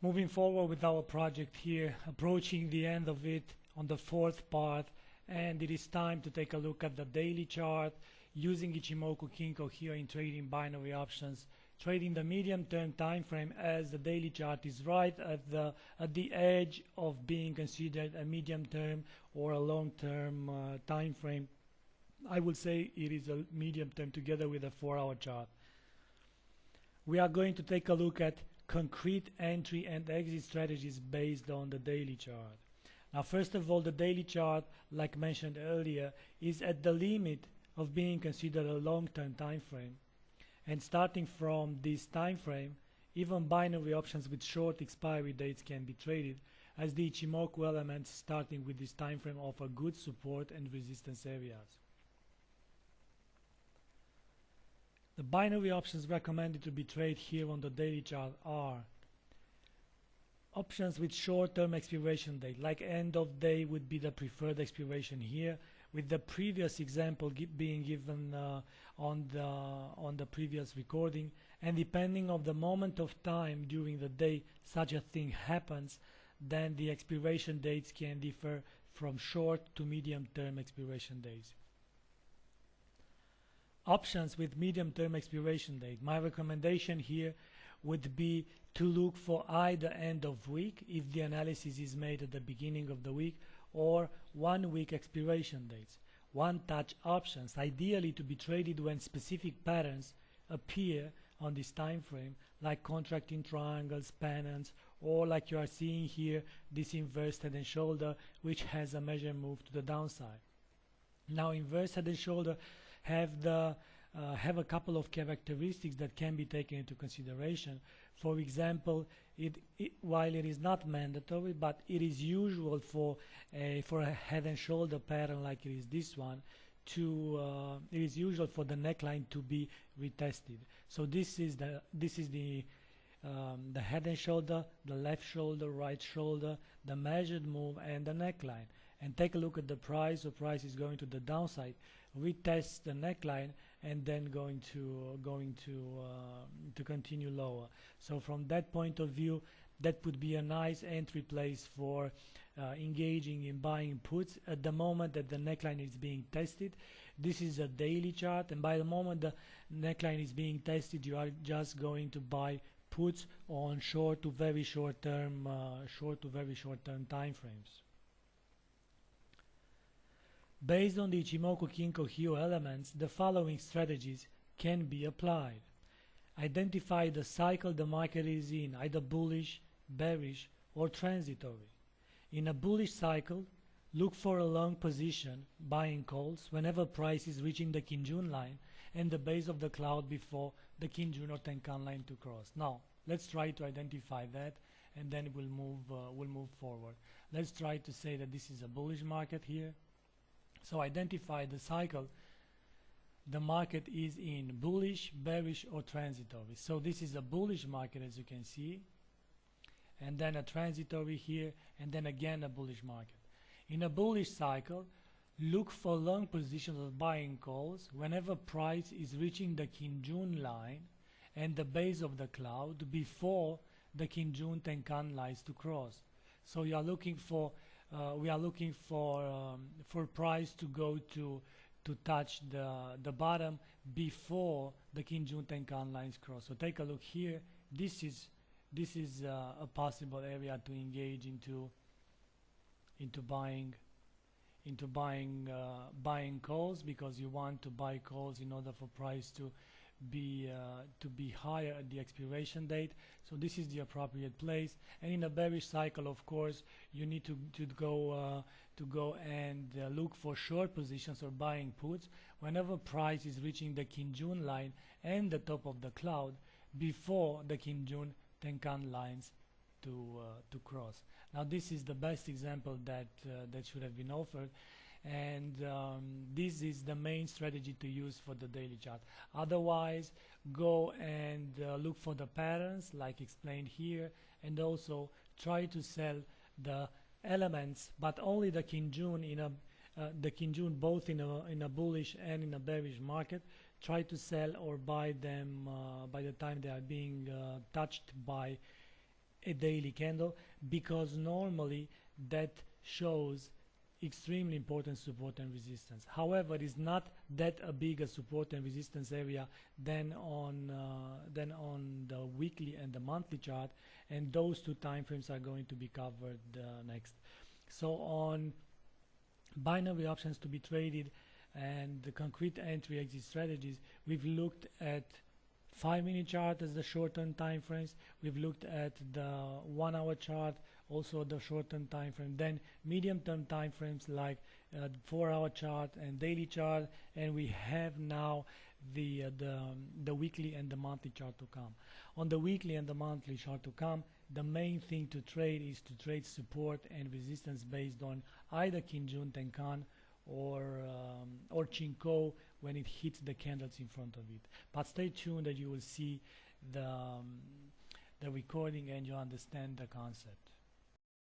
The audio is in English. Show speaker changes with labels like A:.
A: Moving forward with our project here, approaching the end of it on the fourth part, and it is time to take a look at the daily chart using Ichimoku Kinko here in trading binary options, trading the medium-term time frame as the daily chart is right at the edge of being considered a medium-term or a long-term time frame. I would say it is a medium-term together with a 4-hour chart. We are going to take a look at concrete entry and exit strategies based on the daily chart. Now, first of all, the daily chart, like mentioned earlier, is at the limit of being considered a long-term time frame. And starting from this time frame, even binary options with short expiry dates can be traded, as the Ichimoku elements starting with this time frame offer good support and resistance areas. The binary options recommended to be traded here on the daily chart are options with short-term expiration date, like end of day would be the preferred expiration here, with the previous example being given on the previous recording, and depending on the moment of time during the day such a thing happens, then the expiration dates can differ from short to medium-term expiration days. Options with medium-term expiration date. My recommendation here would be to look for either end of week if the analysis is made at the beginning of the week, or 1 week expiration dates. One-touch options, ideally to be traded when specific patterns appear on this time frame, like contracting triangles, pennants, or like you are seeing here, this inverse head and shoulder, which has a measure move to the downside. Now, inverse head and shoulder have a couple of characteristics that can be taken into consideration. For example, while it is not mandatory, but it is usual for a head and shoulder pattern like it is this one, it is usual for the neckline to be retested. So this is the head and shoulder, the left shoulder, right shoulder, the measured move, and the neckline. And take a look at the price. The price is going to the downside, retest the neckline, and then going to continue lower. So from that point of view, that would be a nice entry place for engaging in buying puts at the moment that the neckline is being tested. This is a daily chart, and by the moment the neckline is being tested, you are just going to buy puts on short to very short term time frames. Based on the Ichimoku Kinko Hyo elements, the following strategies can be applied. Identify the cycle the market is in, either bullish, bearish, or transitory. In a bullish cycle, look for a long position, buying calls, whenever price is reaching the Kinjun line and the base of the cloud before the Kinjun or Tenkan line to cross. Now, let's try to identify that, and then we'll move forward. Let's try to say that this is a bullish market here. So identify the cycle the market is in, bullish, bearish, or transitory. So this is a bullish market, as you can see, and then a transitory here, and then again a bullish market. In a bullish cycle, look for long positions of buying calls whenever price is reaching the Kinjun line and the base of the cloud before the Kinjun Tenkan lines to cross. So you are looking for we are looking for price to go to touch the bottom before the Kinjun Tenkan lines cross. So take a look here. This is a possible area to engage into buying calls, because you want to buy calls in order for price to be higher at the expiration date. So this is the appropriate place. And in a bearish cycle, of course, you need to go and look for short positions or buying puts whenever price is reaching the Kinjun line and the top of the cloud before the Kinjun Tenkan lines to cross. Now this is the best example that should have been offered, and this is the main strategy to use for the daily chart. Otherwise, go and look for the patterns like explained here, and also try to sell the elements, but only the Kinjun both in a bullish and in a bearish market. Try to sell or buy them by the time they are being touched by a daily candle, because normally that shows extremely important support and resistance. However, it's not that a big a support and resistance area than on the weekly and the monthly chart, and those two time frames are going to be covered next. So on binary options to be traded and the concrete entry exit strategies, we've looked at 5-minute chart as the short-term time frames. We've looked at the 1-hour chart, also the short-term time frame, then medium-term time frames like 4-hour chart and daily chart, and we have now the weekly and the monthly chart to come. On the weekly and the monthly chart to come, the main thing to trade is to trade support and resistance based on either Kijun Tenkan or Chinko when it hits the candles in front of it. But stay tuned that you will see the recording and you understand the concept.